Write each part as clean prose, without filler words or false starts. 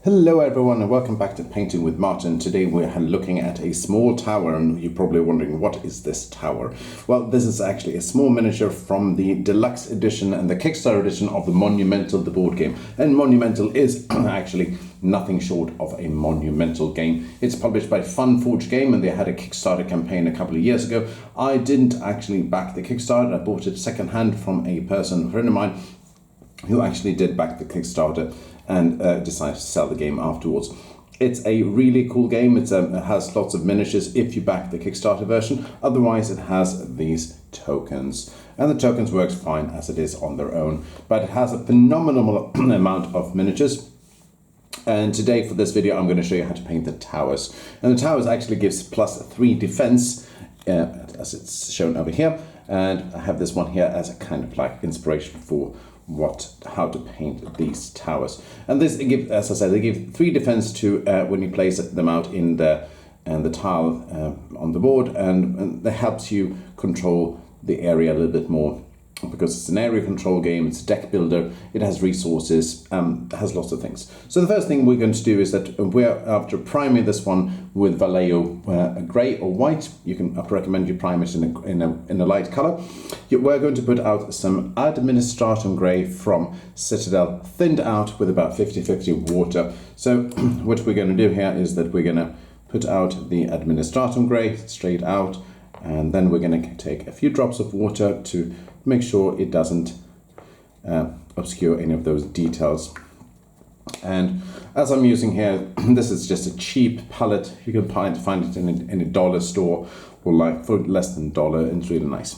Hello everyone and welcome back to Painting with Martin. Today we're looking at a small tower and you're probably wondering, what is this tower? Well, this is actually a small miniature from the deluxe edition and the Kickstarter edition of the Monumental, the board game. And Monumental is actually nothing short of a monumental game. It's published by Funforge game and they had a Kickstarter campaign a couple of years ago. I didn't actually back the Kickstarter. I bought it secondhand from a friend of mine who actually did back the Kickstarter and decided to sell the game afterwards. It's a really cool game. It has lots of miniatures if you back the Kickstarter version. Otherwise, it has these tokens. And the tokens works fine as it is on their own. But it has a phenomenal amount of miniatures. And today for this video, I'm going to show you how to paint the towers. And the towers actually gives +3 defense, as it's shown over here. And I have this one here as a kind of like inspiration for how to paint these towers. And this give, as I said, they give 3 defense to when you place them out in the tile on the board, and that helps you control the area a little bit more because it's an area control game. It's a deck builder. It has resources. It has lots of things. So the first thing we're going to do is that we're after priming this one with Vallejo grey or white. I recommend you prime it in a light color. We're going to put out some Administratum Grey from Citadel, thinned out with about 50-50 water. So what we're going to do here is that we're going to put out the Administratum Grey straight out, and then we're going to take a few drops of water to make sure it doesn't obscure any of those details. And as I'm using here, this is just a cheap palette. You can find it in a dollar store or like for less than $1, and it's really nice.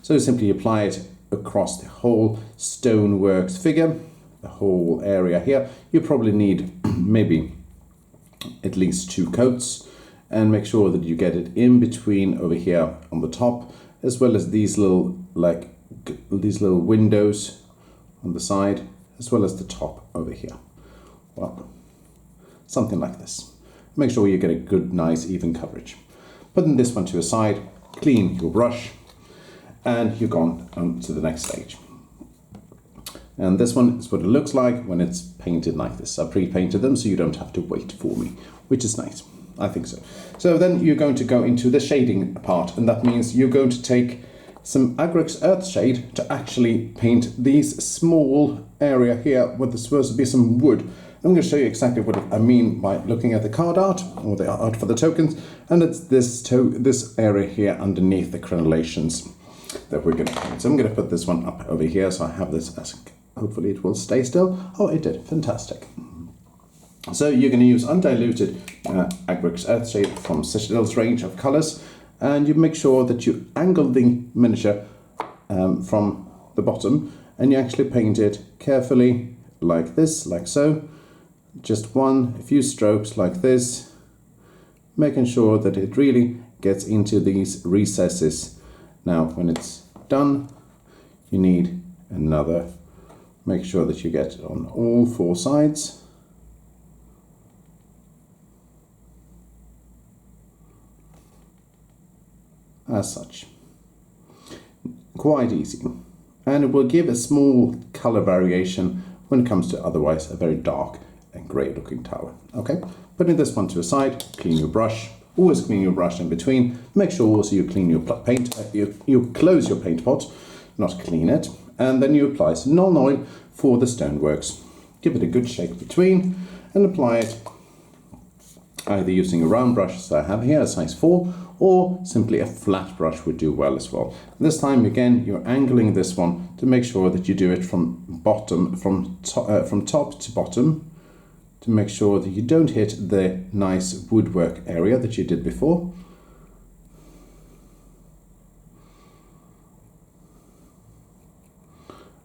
So simply apply it across the whole stoneworks figure, the whole area here. You probably need maybe at least 2 coats, and make sure that you get it in between over here on the top, as well as these little windows on the side, as well as the top over here. Well, something like this. Make sure you get a good, nice, even coverage. Putting this one to a side, clean your brush, and you're gone on to the next stage. And this one is what it looks like when it's painted like this. I pre-painted them so you don't have to wait for me, which is nice. I think so. So then you're going to go into the shading part, and that means you're going to take some Agrax Earthshade to actually paint these small area here where there's supposed to be some wood. I'm going to show you exactly what I mean by looking at the card art, or the art for the tokens, and it's this area here underneath the crenellations that we're going to paint. So I'm going to put this one up over here, so I have this as, hopefully it will stay still. Oh, it did. Fantastic. So you're going to use undiluted Agrax Earthshade from Citadel's range of colors, and you make sure that you angle the miniature from the bottom, and you actually paint it carefully like this, like so. Just a few strokes like this, making sure that it really gets into these recesses. Now, when it's done, you need another. Make sure that you get it on all 4 sides. As such. Quite easy. And it will give a small color variation when it comes to otherwise a very dark and grey looking tower. Okay, putting this one to a side, clean your brush. Always clean your brush in between. Make sure also you clean your paint, you close your paint pot, not clean it. And then you apply some Nuln Oil for the stoneworks. Give it a good shake between and apply it either using a round brush, as I have here, a size 4, or simply a flat brush would do well as well. This time again, you're angling this one to make sure that you do it from top to bottom, to make sure that you don't hit the nice woodwork area that you did before.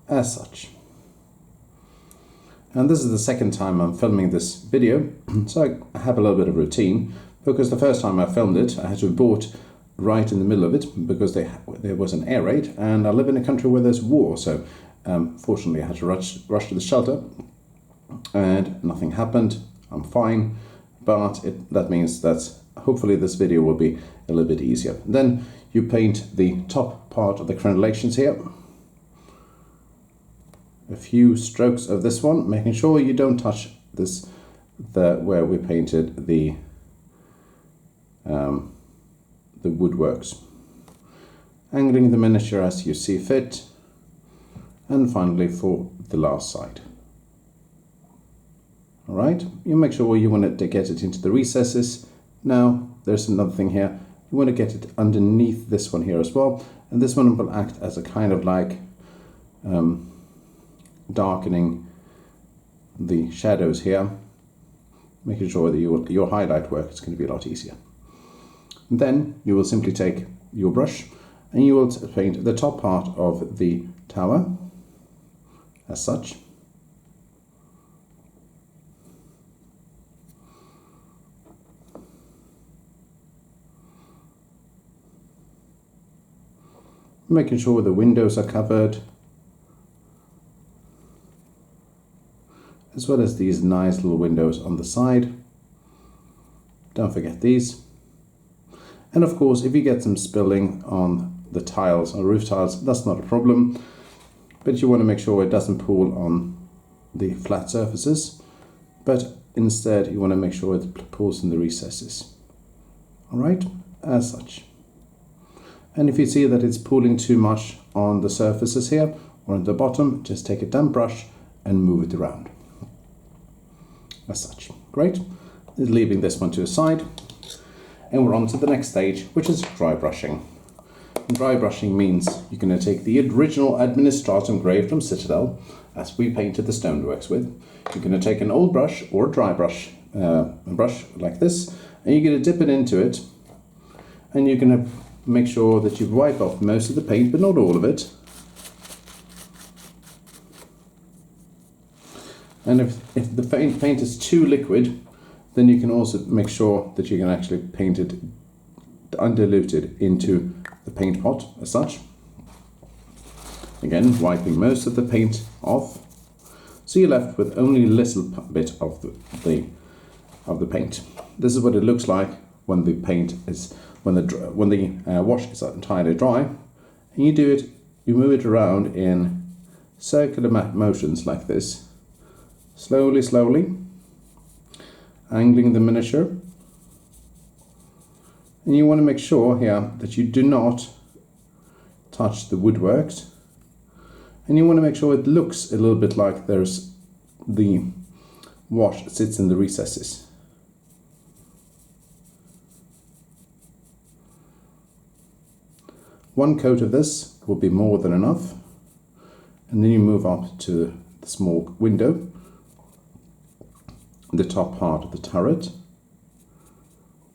As such. And this is the second time I'm filming this video, so I have a little bit of routine, because the first time I filmed it, I had to abort right in the middle of it because there was an air raid, and I live in a country where there's war, so fortunately I had to rush to the shelter, and nothing happened. I'm fine, but that means that hopefully this video will be a little bit easier. Then you paint the top part of the crenellations here. A few strokes of this one, making sure you don't touch this where we painted the woodworks. Angling the miniature as you see fit, and finally for the last side. Alright, you make sure you want to get it into the recesses. Now there's another thing here, you want to get it underneath this one here as well, and this one will act as a kind of like darkening the shadows here, making sure that your highlight work is going to be a lot easier. And then you will simply take your brush and you will paint the top part of the tower as such. Making sure the windows are covered, as well as these nice little windows on the side. Don't forget these. And of course, if you get some spilling on the tiles or roof tiles, that's not a problem, but you want to make sure it doesn't pool on the flat surfaces, but instead you want to make sure it pools in the recesses. Alright, as such. And if you see that it's pooling too much on the surfaces here or on the bottom, just take a damp brush and move it around. As such. Great. Leaving this one to the side. And we're on to the next stage, which is dry brushing. And dry brushing means you're going to take the original Administratum Grey from Citadel, as we painted the stoneworks with. You're going to take an old brush or a dry brush, a brush like this, and you're going to dip it into it, and you're going to make sure that you wipe off most of the paint, but not all of it. And if the paint is too liquid, then you can also make sure that you can actually paint it undiluted into the paint pot as such. Again, wiping most of the paint off, so you're left with only a little bit of the paint. This is what it looks like when the paint is when the wash is entirely dry, and you move it around in circular motions like this, slowly, angling the miniature. And you want to make sure here that you do not touch the woodworks, and you want to make sure it looks a little bit like there's the wash sits in the recesses. One coat of this will be more than enough, and then you move up to the small window, the top part of the turret,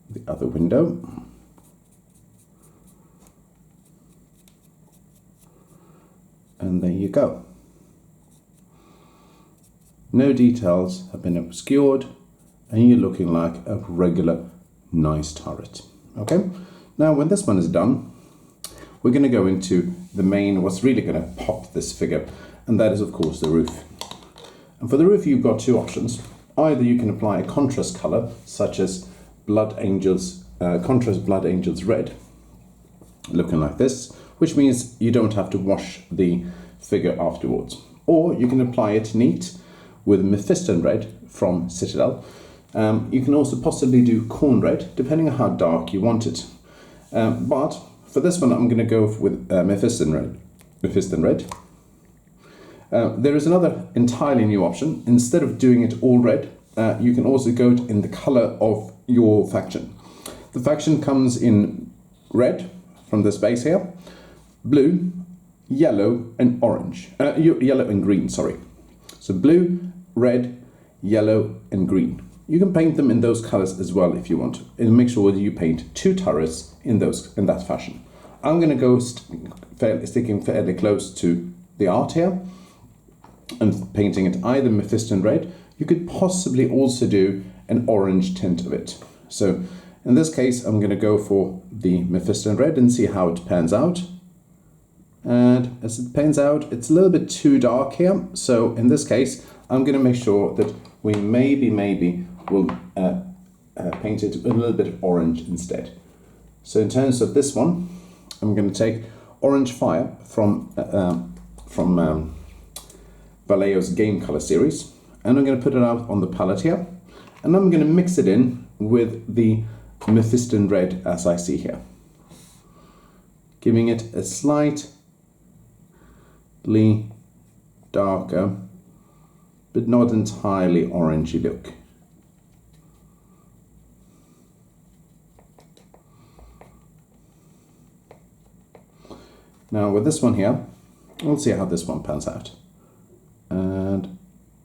the other window, and there you go. No details have been obscured, and you're looking like a regular nice turret. Okay, now when this one is done, we're going to go into the main, what's really going to pop this figure, and that is of course the roof. And for the roof you've got two options. Either you can apply a contrast color, such as contrast Blood Angels Red, looking like this, which means you don't have to wash the figure afterwards. Or you can apply it neat with Mephiston Red from Citadel. You can also possibly do Corn Red, depending on how dark you want it. But for this one, I'm going to go with Mephiston Red. There is another entirely new option. Instead of doing it all red, you can also go in the color of your faction. The faction comes in red from this base here, blue, yellow, and orange. Yellow and green, sorry. So blue, red, yellow, and green. You can paint them in those colors as well if you want to, and make sure that you paint two turrets in that fashion. I'm going to go sticking fairly close to the art here and painting it either Mephiston Red. You could possibly also do an orange tint of it. So in this case, I'm going to go for the Mephiston Red and see how it pans out. And as it pans out, it's a little bit too dark here. So in this case, I'm going to make sure that we maybe will paint it with a little bit of orange instead. So in terms of this one, I'm going to take Orange Fire from Vallejo's Game Color series, and I'm going to put it out on the palette here. And I'm going to mix it in with the Mephiston Red as I see here, giving it a slightly darker but not entirely orangey look. Now with this one here, we'll see how this one pans out. And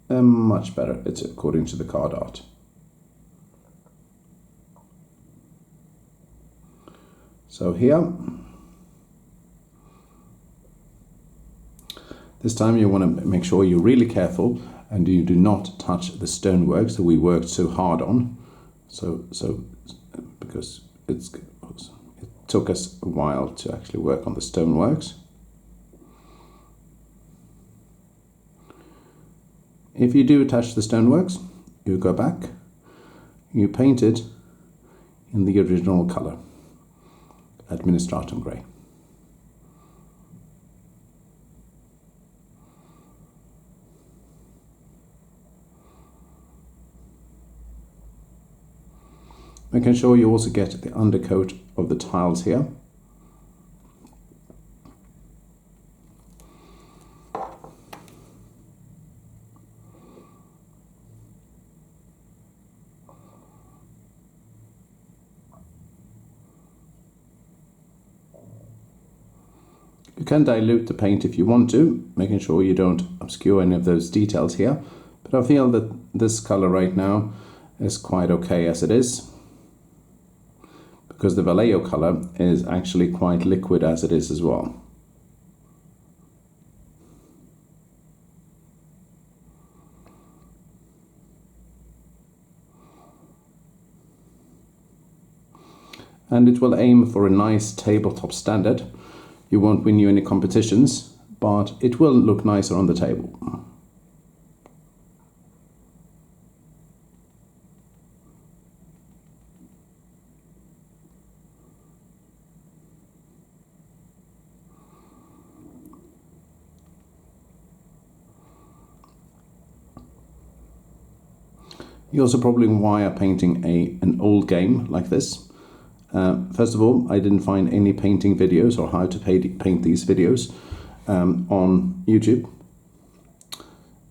much better, it's according to the card art. So here, this time you want to make sure you're really careful and you do not touch the stonework that we worked so hard on. Because it took us a while to actually work on the stoneworks. If you do touch the stoneworks, you go back, you paint it in the original color, Administratum Grey. Making sure you also get the undercoat of the tiles here. You can dilute the paint if you want to, making sure you don't obscure any of those details here. But I feel that this color right now is quite okay as it is, because the Vallejo color is actually quite liquid as it is as well. And it will aim for a nice tabletop standard. You won't win you any competitions, but it will look nicer on the table. You're also probably why I'm painting an old game like this. First of all, I didn't find any painting videos or how to paint these videos on YouTube.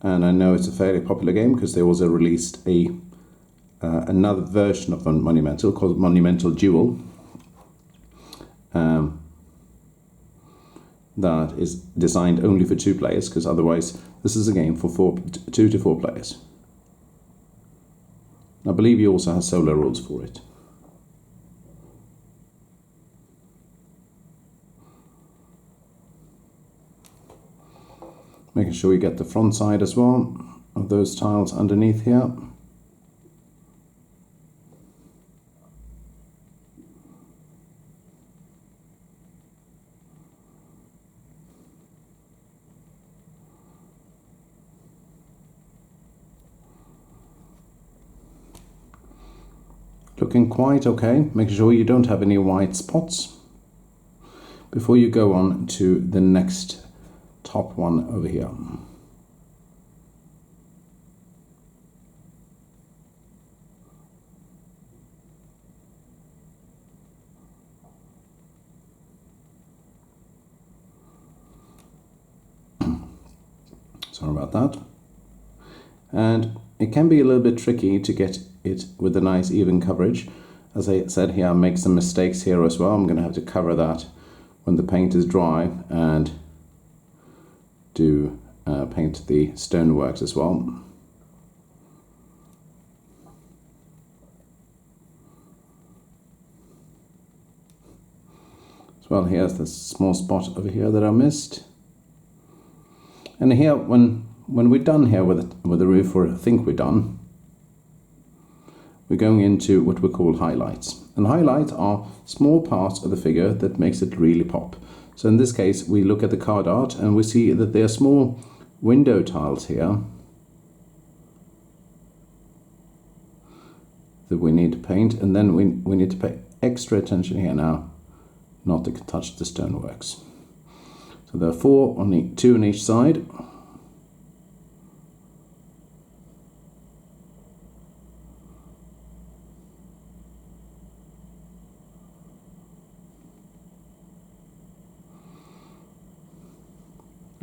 And I know it's a fairly popular game because they also released another version of Monumental called Monumental Duel. That is designed only for 2 players, because otherwise this is a game for 2 to 4 players. I believe you also have solo rules for it. Making sure you get the front side as well of those tiles underneath here. Looking quite okay. Make sure you don't have any white spots before you go on to the next top one over here. Sorry about that. And it can be a little bit tricky to get it with a nice even coverage. As I said here, I make some mistakes here as well. I'm going to have to cover that when the paint is dry and do paint the stoneworks as well. As well, here's the small spot over here that I missed. And here, when we're done here with the roof, or I think we're done, we're going into what we call highlights. And highlights are small parts of the figure that makes it really pop. So in this case, we look at the card art and we see that there are small window tiles here that we need to paint, and then we need to pay extra attention here now not to touch the stoneworks. So there are 2 on each side.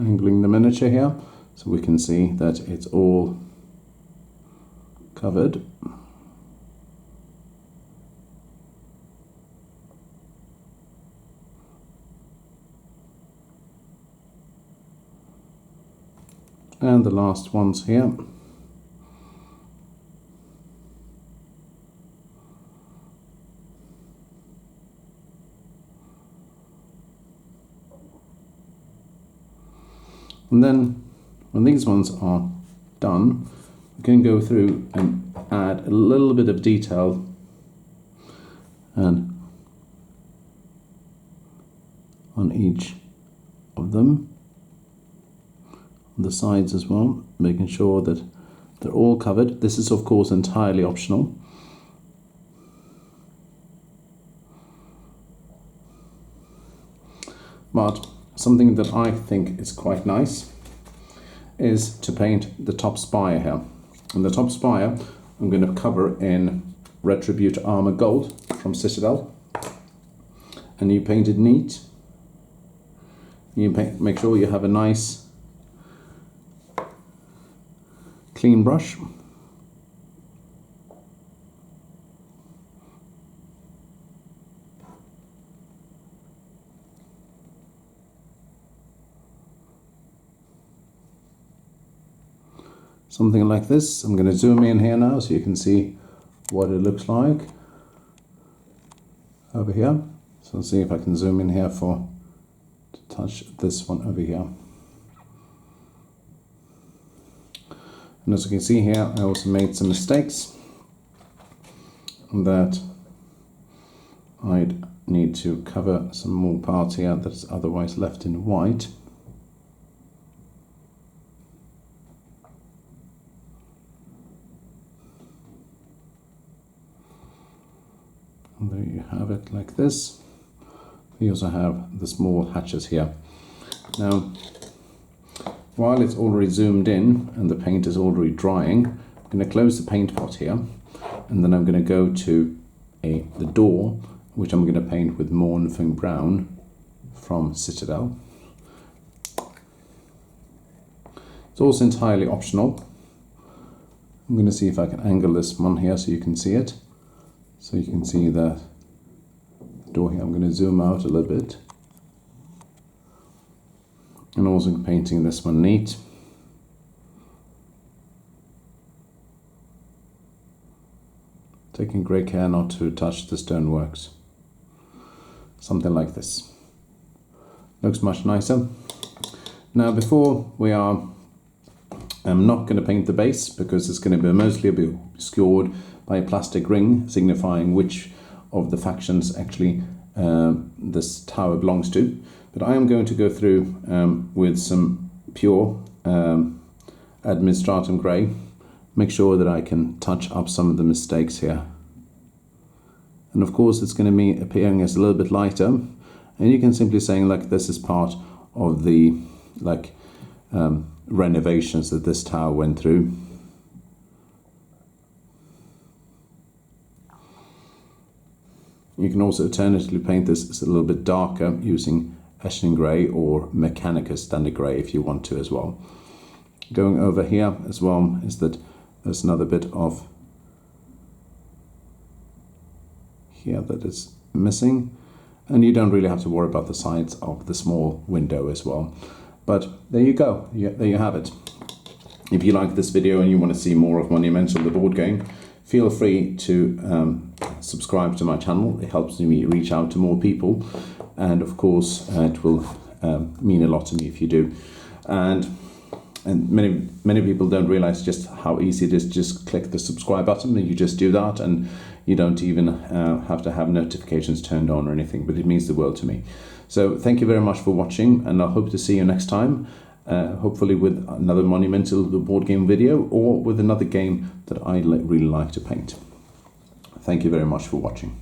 angling the miniature here so we can see that it's all covered. And the last ones here. And then when these ones are done, we can go through and add a little bit of detail and on each of them, on the sides as well, making sure that they're all covered. This is of course entirely optional. But something that I think is quite nice is to paint the top spire here. And the top spire I'm going to cover in Retributor Armor Gold from Citadel. And you paint it neat. You make sure you have a nice clean brush. Something like this. I'm going to zoom in here now so you can see what it looks like over here. So let's see if I can zoom in here to touch this one over here. And as you can see here, I also made some mistakes that I'd need to cover some more parts here that's otherwise left in white. And there you have it like this. We also have the small hatches here. Now, while it's already zoomed in and the paint is already drying, I'm going to close the paint pot here, and then I'm going to go to the door, which I'm going to paint with Mournfang Brown from Citadel. It's also entirely optional. I'm going to see if I can angle this one here so you can see it. So you can see the door here. I'm going to zoom out a little bit. And also painting this one neat. Taking great care not to touch the stoneworks. Something like this. Looks much nicer. Now before we are, I'm not going to paint the base because it's going to be mostly obscured by a plastic ring signifying which of the factions actually this tower belongs to. But I am going to go through with some pure Administratum Grey, make sure that I can touch up some of the mistakes here. And of course it's going to be appearing as a little bit lighter, and you can simply say like this is part of the renovations that this tower went through. You can also alternatively paint this as a little bit darker using Mephiston Grey or Mechanicus Standard Grey if you want to as well. Going over here as well is that there's another bit of here that is missing, and you don't really have to worry about the sides of the small window as well. But there you go, there you have it. If you like this video and you want to see more of Monumental the board game, feel free to subscribe to my channel. It helps me reach out to more people, and of course it will mean a lot to me if you do. And many people don't realize just how easy it is to just click the subscribe button, and you just do that, and you don't even have to have notifications turned on or anything, but it means the world to me. So thank you very much for watching, and I hope to see you next time, hopefully with another Monumental the board game video, or with another game that I really like to paint. Thank you very much for watching.